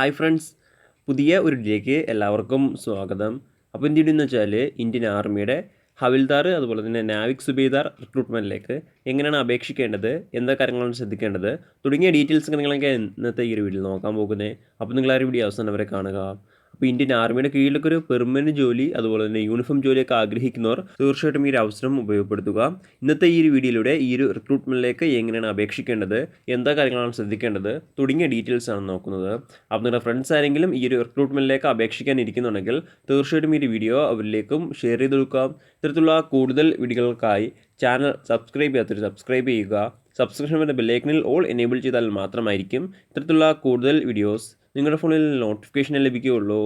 Hi friends, പുതിയ ഒരു വീഡിയോയിലേക്ക് എല്ലാവർക്കും സ്വാഗതം. അപ്പോൾ എന്ത് ചെയ്യുന്നു വെച്ചാൽ ഇന്ത്യൻ ആർമിയുടെ ഹവിൽദാർ അതുപോലെ തന്നെ നാവിക് സുബേദാർ റിക്രൂട്ട്മെൻറ്റിലേക്ക് എങ്ങനെയാണ് അപേക്ഷിക്കേണ്ടത്, എന്താ കാര്യങ്ങളാണ് ശ്രദ്ധിക്കേണ്ടത് തുടങ്ങിയ ഡീറ്റെയിൽസ് കാര്യങ്ങളൊക്കെ ഇന്നത്തെ ഈ ഒരു വീഡിയോയിൽ നോക്കാൻ പോകുന്നത്. അപ്പോൾ നിങ്ങൾ ആ ഒരു വീഡിയോ അവസാനം വരെ കാണുക. അപ്പോൾ ഇന്ത്യൻ ആർമിയുടെ കീഴിലൊക്കെ ഒരു പെർമനൻറ്റ് ജോലി അതുപോലെ തന്നെ യൂണിഫോം ജോലിയൊക്കെ ആഗ്രഹിക്കുന്നവർ തീർച്ചയായിട്ടും ഈ ഒരു അവസരം ഉപയോഗപ്പെടുത്തുക. ഇന്നത്തെ ഈ ഒരു വീഡിയോയിലൂടെ ഈ ഒരു റിക്രൂട്ട്മെൻറ്റിലേക്ക് എങ്ങനെയാണ് അപേക്ഷിക്കേണ്ടത്, എന്താ കാര്യങ്ങളാണ് ശ്രദ്ധിക്കേണ്ടത് തുടങ്ങിയ ഡീറ്റെയിൽസ് ആണ് നോക്കുന്നത്. അപ്പോൾ നിങ്ങളുടെ ഫ്രണ്ട്സ് ആരെങ്കിലും ഈ ഒരു റിക്രൂട്ട്മെൻറ്റിലേക്ക് അപേക്ഷിക്കാൻ ഇരിക്കുന്നുണ്ടെങ്കിൽ തീർച്ചയായിട്ടും ഈ ഒരു വീഡിയോ അവരിലേക്കും ഷെയർ ചെയ്ത് കൊടുക്കുക. ഇത്തരത്തിലുള്ള കൂടുതൽ വീഡിയോകൾക്കായി ചാനൽ സബ്സ്ക്രൈബ് ചെയ്യാത്തവർ സബ്സ്ക്രൈബ് ചെയ്യുക. സബ്സ്ക്രിപ്ഷൻ വരുന്ന ബെല്ലൈക്കണിൽ ഓൾ എനേബിൾ ചെയ്താൽ മാത്രമായിരിക്കും ഇത്തരത്തിലുള്ള കൂടുതൽ വീഡിയോസ് നിങ്ങളുടെ ഫോണിൽ നോട്ടിഫിക്കേഷൻ ലഭിക്കുകയുള്ളൂ.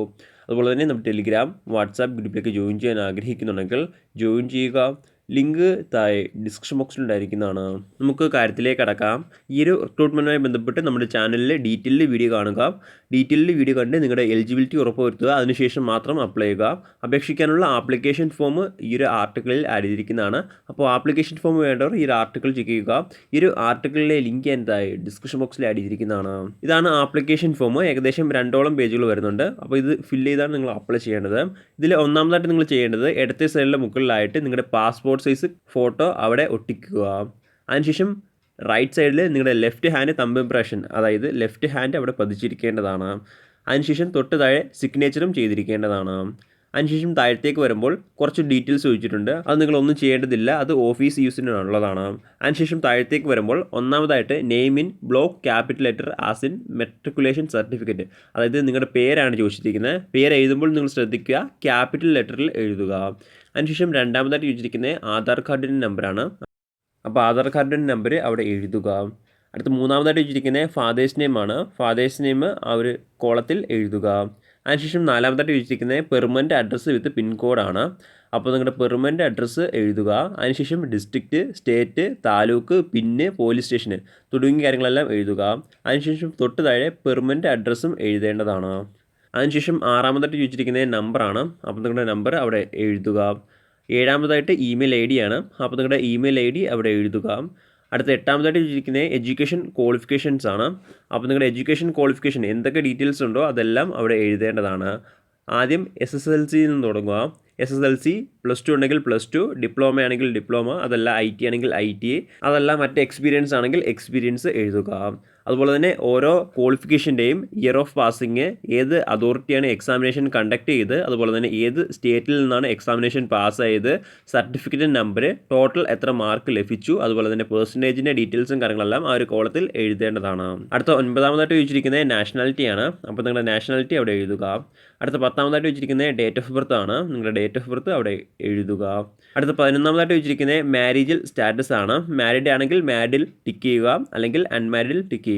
അതുപോലെ തന്നെ നമ്മുടെ ടെലിഗ്രാം വാട്സാപ്പ് ഗ്രൂപ്പിലേക്ക് ജോയിൻ ചെയ്യാൻ ആഗ്രഹിക്കുന്നുണ്ടെങ്കിൽ ജോയിൻ ചെയ്യുക. ലിങ്ക് താഴെ ഡിസ്ക്രിപ്ഷൻ ബോക്സിൽ ഉണ്ടായിരിക്കുന്നതാണ്. നമുക്ക് കാര്യത്തിലേക്ക് കടക്കാം. ഈ ഒരു റിക്രൂട്ട്മെൻറ്റുമായി ബന്ധപ്പെട്ട് നമ്മുടെ ചാനലിൽ ഡീറ്റെയിൽഡ് വീഡിയോ കാണുക. ഡീറ്റെയിൽഡ് വീഡിയോ കണ്ട് നിങ്ങളുടെ എലിജിബിലിറ്റി ഉറപ്പുവരുത്തുക. അതിനുശേഷം മാത്രം അപ്ലൈ ചെയ്യുക. അപേക്ഷിക്കാനുള്ള ആപ്ലിക്കേഷൻ ഫോം ഈ ഒരു ആർട്ടിക്കിളിൽ ആഡ് ചെയ്തിരിക്കുന്നതാണ്. അപ്പോൾ ആപ്ലിക്കേഷൻ ഫോം വേണ്ടവർ ഈ ഒരു ആർട്ടിക്കിൾ ചെക്ക് ചെയ്യുക. ഈ ഒരു ആർട്ടിക്കിളിലെ ലിങ്ക് എന്തായി ഡിസ്ക്രിപ്ഷൻ ബോക്സിൽ ആഡ് ചെയ്തിരിക്കുന്നതാണ്. ഇതാണ് ആപ്ലിക്കേഷൻ ഫോം. ഏകദേശം 2 പേജുകൾ വരുന്നുണ്ട്. അപ്പോൾ ഇത് ഫില്ല് ചെയ്താണ് നിങ്ങൾ അപ്ലൈ ചെയ്യേണ്ടത്. ഇതിൽ ഒന്നാമതായിട്ട് നിങ്ങൾ ചെയ്യേണ്ടത് ഇടത്തെ സൈഡിലെ മുകളിലായിട്ട് നിങ്ങളുടെ പാസ്പോർട്ട് സൈസ് ഫോട്ടോ അവിടെ ഒട്ടിക്കുക. അതിനുശേഷം റൈറ്റ് സൈഡിൽ നിങ്ങളുടെ ലെഫ്റ്റ് ഹാൻഡ് തമ്പ് ഇംപ്രഷൻ, അതായത് ലെഫ്റ്റ് ഹാൻഡ് അവിടെ പതിച്ചിരിക്കേണ്ടതാണ്. അതിനുശേഷം തൊട്ട് താഴെ സിഗ്നേച്ചറും ചെയ്തിരിക്കേണ്ടതാണ്. അതിനുശേഷം താഴത്തേക്ക് വരുമ്പോൾ കുറച്ച് ഡീറ്റെയിൽസ് ചോദിച്ചിട്ടുണ്ട്. അത് നിങ്ങളൊന്നും ചെയ്യേണ്ടതില്ല, അത് ഓഫീസ് യൂസിനുള്ളതാണ്. അതിനുശേഷം താഴത്തേക്ക് വരുമ്പോൾ ഒന്നാമതായിട്ട് name in block capital letter as in matriculation certificate, അതായത് നിങ്ങളുടെ പേരാണ് ചോദിച്ചിരിക്കുന്നത്. പേര് എഴുതുമ്പോൾ നിങ്ങൾ ശ്രദ്ധിക്കുക, ക്യാപിറ്റൽ ലെറ്ററിൽ എഴുതുക. അതിനുശേഷം രണ്ടാമതായിട്ട് ചോദിച്ചിരിക്കുന്നത് ആധാർ കാർഡിൻ്റെ നമ്പറാണ്. അപ്പോൾ ആധാർ കാർഡിൻ്റെ നമ്പർ അവിടെ എഴുതുക. അടുത്ത മൂന്നാമതായിട്ട് ചോദിച്ചിരിക്കുന്നത് ഫാദേഴ്സ് നെയിം ആണ്. ഫാദേഴ്സ് നെയിം ആ ഒരു കോളത്തിൽ എഴുതുക. അതിനുശേഷം നാലാമതായിട്ട് ചോദിച്ചിരിക്കുന്നത് പെർമനൻറ്റ് അഡ്രസ്സ് വിത്ത് പിൻകോഡാണ്. അപ്പോൾ നിങ്ങളുടെ പെർമനൻറ്റ് അഡ്രസ്സ് എഴുതുക. അതിനുശേഷം ഡിസ്ട്രിക്റ്റ്, സ്റ്റേറ്റ്, താലൂക്ക്, പിന്ന്, പോലീസ് സ്റ്റേഷന് തുടങ്ങിയ കാര്യങ്ങളെല്ലാം എഴുതുക. അതിനുശേഷം തൊട്ട് താഴെ പെർമനൻറ്റ് അഡ്രസ്സും എഴുതേണ്ടതാണ്. അതിനുശേഷം ആറാമതായിട്ട് ചോദിച്ചിരിക്കുന്നത് നമ്പറാണ്. അപ്പോൾ നിങ്ങളുടെ നമ്പർ അവിടെ എഴുതുക. ഏഴാമതായിട്ട് ഇമെയിൽ ഐ ഡി ആണ്. അപ്പോൾ നിങ്ങളുടെ ഇമെയിൽ ഐ ഡി അവിടെ എഴുതുക. അടുത്ത എട്ടാമതായിട്ട് ചോദിച്ചിരിക്കുന്നത് എഡ്യൂക്കേഷൻ ക്വാളിഫിക്കേഷൻസ് ആണ്. അപ്പോൾ നിങ്ങളുടെ എഡ്യൂക്കേഷൻ ക്വാളിഫിക്കേഷൻ എന്തൊക്കെ ഡീറ്റെയിൽസ് ഉണ്ടോ അതെല്ലാം അവിടെ എഴുതേണ്ടതാണ്. ആദ്യം SSLC നിന്ന് തുടങ്ങുക. SSLC, +2 ഉണ്ടെങ്കിൽ +2, ഡിപ്ലോമ ആണെങ്കിൽ ഡിപ്ലോമ, അതല്ല IT ആണെങ്കിൽ IT, അതല്ല മറ്റ് എക്സ്പീരിയൻസ് ആണെങ്കിൽ എക്സ്പീരിയൻസ് എഴുതുക. അതുപോലെ തന്നെ ഓരോ ക്വാളിഫിക്കേഷൻ്റെയും ഇയർ ഓഫ് പാസിങ്, ഏത് അതോറിറ്റിയാണ് എക്സാമിനേഷൻ കണ്ടക്ട് ചെയ്ത്, അതുപോലെ തന്നെ ഏത് സ്റ്റേറ്റിൽ നിന്നാണ് എക്സാമിനേഷൻ പാസ്സായത്, സർട്ടിഫിക്കറ്റ് നമ്പർ, ടോട്ടൽ എത്ര മാർക്ക് ലഭിച്ചു, അതുപോലെ തന്നെ പെർസെൻറ്റേജിൻ്റെ ഡീറ്റെയിൽസും കാര്യങ്ങളെല്ലാം ആ ഒരു കോളത്തിൽ എഴുതേണ്ടതാണ്. അടുത്ത 9ാമതായിട്ട് ചോദിച്ചിരിക്കുന്നത് നാഷണാലിറ്റിയാണ്. അപ്പോൾ നിങ്ങളുടെ നാഷണാലിറ്റി അവിടെ എഴുതുക. അടുത്ത 10ാമതായിട്ട് ചോദിച്ചിരിക്കുന്നത് ഡേറ്റ് ഓഫ് ബർത്ത് ആണ്. നിങ്ങളുടെ ഡേറ്റ് ഓഫ് ബർത്ത് അവിടെ എഴുതുക. അടുത്ത 11ാമതായിട്ട് ചോദിച്ചിരിക്കുന്നത് മാരേജൽ സ്റ്റാറ്റസ് ആണ്. മാരീഡ് ആണെങ്കിൽ മാരീഡിൽ ടിക്ക് ചെയ്യുക, അല്ലെങ്കിൽ അൺമാരീഡിൽ ടിക്ക് ചെയ്യുക.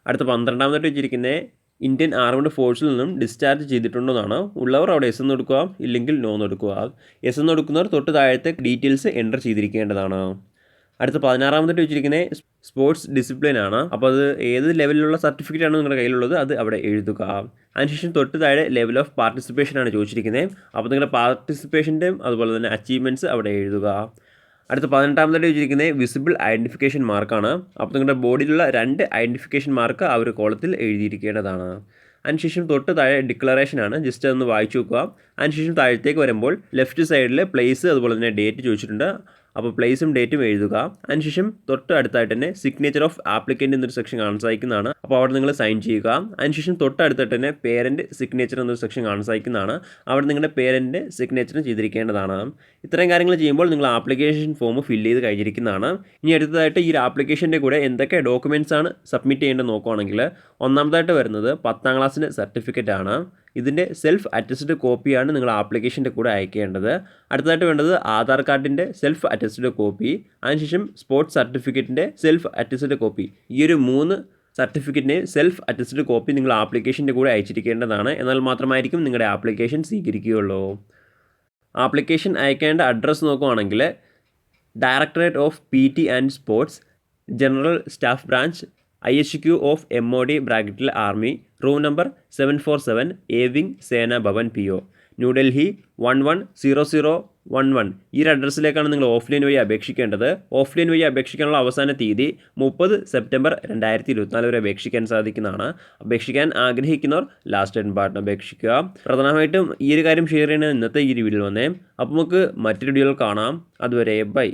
അടുത്ത 12ാമതായിട്ട് വെച്ചിരിക്കുന്നത് ഇന്ത്യൻ ആർമഡ് ഫോഴ്സിൽ നിന്നും ഡിസ്ചാർജ് ചെയ്തിട്ടുണ്ടെന്നാണ്. ഉള്ളവർ അവിടെ എസ് എന്ന് കൊടുക്കുക, ഇല്ലെങ്കിൽ നോ എന്ന് കൊടുക്കുക. എസ് എന്ന് കൊടുക്കുന്നവർ തൊട്ട് താഴത്തെ ഡീറ്റെയിൽസ് എൻ്റർ ചെയ്തിരിക്കേണ്ടതാണ്. അടുത്ത 16ാമതായിട്ട് വെച്ചിരിക്കുന്നത് സ്പോർട്സ് ഡിസിപ്ലിൻ ആണ്. അപ്പോൾ അത് ഏത് ലെവലിലുള്ള സർട്ടിഫിക്കറ്റ് ആണ് നിങ്ങളുടെ കയ്യിലുള്ളത് അത് അവിടെ എഴുതുക. അതിനുശേഷം തൊട്ട് താഴെ ലെവൽ ഓഫ് പാർട്ടിസിപ്പേഷൻ ആണ് ചോദിച്ചിരിക്കുന്നത്. അപ്പോൾ നിങ്ങളുടെ പാർട്ടിസിപ്പേഷൻ്റെയും അതുപോലെ തന്നെ അച്ചീവ്മെൻറ്റ്സ് അവിടെ എഴുതുക. അടുത്ത 18ാമതായിട്ട് ചോദിച്ചിരിക്കുന്നത് വിസിബിൾ ഐഡൻറ്റിഫിക്കേഷൻ മാർക്കാണ്. അപ്പോൾ നിങ്ങളുടെ ബോഡിയിലുള്ള 2 ഐഡൻറ്റിഫിക്കേഷൻ മാർക്ക് ആ ഒരു കോളത്തിൽ എഴുതിയിരിക്കേണ്ടതാണ്. അതിനുശേഷം തൊട്ട് താഴെ ഡിക്ലറേഷനാണ്, ജസ്റ്റ് അതൊന്ന് വായിച്ചു നോക്കുക. അതിനുശേഷം താഴത്തേക്ക് വരുമ്പോൾ ലെഫ്റ്റ് സൈഡിൽ പ്ലേസ് അതുപോലെ തന്നെ ഡേറ്റ് ചോദിച്ചിട്ടുണ്ട്. അപ്പോൾ പ്ലേസും ഡേറ്റും എഴുതുക. അതിനുശേഷം തൊട്ട് അടുത്തായിട്ട് തന്നെ സിഗ്നേച്ചർ ഓഫ് ആപ്ലിക്കൻ്റ് എന്നൊരു സെക്ഷൻ കാണാൻ സാധിക്കുന്നതാണ്. അപ്പോൾ അവിടെ നിങ്ങൾ സൈൻ ചെയ്യുക. അതിനുശേഷം തൊട്ടടുത്തായിട്ട് തന്നെ പേരൻറ്റ് സിഗ്നേച്ചർ എന്നൊരു സെക്ഷൻ കാണാൻ സാധിക്കുന്നതാണ്. അവിടെ നിങ്ങളുടെ പേരൻറ്റ് സിഗ്നേച്ചറും ചെയ്തിരിക്കേണ്ടതാണ്. ഇത്രയും കാര്യങ്ങൾ ചെയ്യുമ്പോൾ നിങ്ങൾ ആപ്ലിക്കേഷൻ ഫോം ഫില്ല് ചെയ്ത് കഴിഞ്ഞിരിക്കുന്നതാണ്. ഇനി അടുത്തതായിട്ട് ഈ ഒരു ആപ്ലിക്കേഷൻ്റെ കൂടെ എന്തൊക്കെ ഡോക്യുമെൻറ്റ്സ് ആണ് സബ്മിറ്റ് ചെയ്യേണ്ടത് നോക്കുകയാണെങ്കിൽ ഒന്നാമതായിട്ട് വരുന്നത് 10ാം ക്ലാസ്സിൻ്റെ സർട്ടിഫിക്കറ്റ് ആണ്. ഇതിൻ്റെ സെൽഫ് അറ്റസ്റ്റഡ് കോപ്പിയാണ് നിങ്ങൾ ആപ്ലിക്കേഷൻ്റെ കൂടെ അയക്കേണ്ടത്. അടുത്തതായിട്ട് വേണ്ടത് ആധാർ കാർഡിൻ്റെ സെൽഫ് അറ്റസ്റ്റഡ് കോപ്പി. അതിനുശേഷം സ്പോർട്സ് സർട്ടിഫിക്കറ്റിൻ്റെ സെൽഫ് അറ്റസ്റ്റഡ് കോപ്പി. ഈ ഒരു 3 സർട്ടിഫിക്കറ്റിന് സെൽഫ് അറ്റസ്റ്റഡ് കോപ്പി നിങ്ങൾ ആപ്ലിക്കേഷൻ്റെ കൂടെ അയച്ചിരിക്കേണ്ടതാണ്. എന്നാൽ മാത്രമായിരിക്കും നിങ്ങളുടെ ആപ്ലിക്കേഷൻ സ്വീകരിക്കുകയുള്ളൂ. ആപ്ലിക്കേഷൻ അയക്കേണ്ട അഡ്രസ്സ് നോക്കുകയാണെങ്കിൽ directorate of PT and sports, general staff branch, IHQ of MOD ബ്രാക്കറ്റിൽ army, room number 747, A wing, സേന ഭവൻ PO, ന്യൂഡൽഹി 1100 11 ഈ ഒരു അഡ്രസ്സിലേക്കാണ് നിങ്ങൾ ഓഫ്ലൈൻ വഴി അപേക്ഷിക്കേണ്ടത്. ഓഫ്ലൈൻ വഴി അപേക്ഷിക്കാനുള്ള അവസാന തീയതി 30 സെപ്റ്റംബർ 2024 വരെ അപേക്ഷിക്കാൻ സാധിക്കുന്നതാണ്. അപേക്ഷിക്കാൻ ആഗ്രഹിക്കുന്നവർ ലാസ്റ്റ് ഡേറ്റ് പാർട്ടിന് അപേക്ഷിക്കുക. പ്രധാനമായിട്ടും ഈ ഒരു കാര്യം ഷെയർ ചെയ്യുന്നത് ഇന്നത്തെ ഈ ഒരു വീഡിയോയിൽ വന്നേ. അപ്പോൾ നമുക്ക് മറ്റൊരു വീഡിയോയിൽ കാണാം. അതുവരെ ബൈ.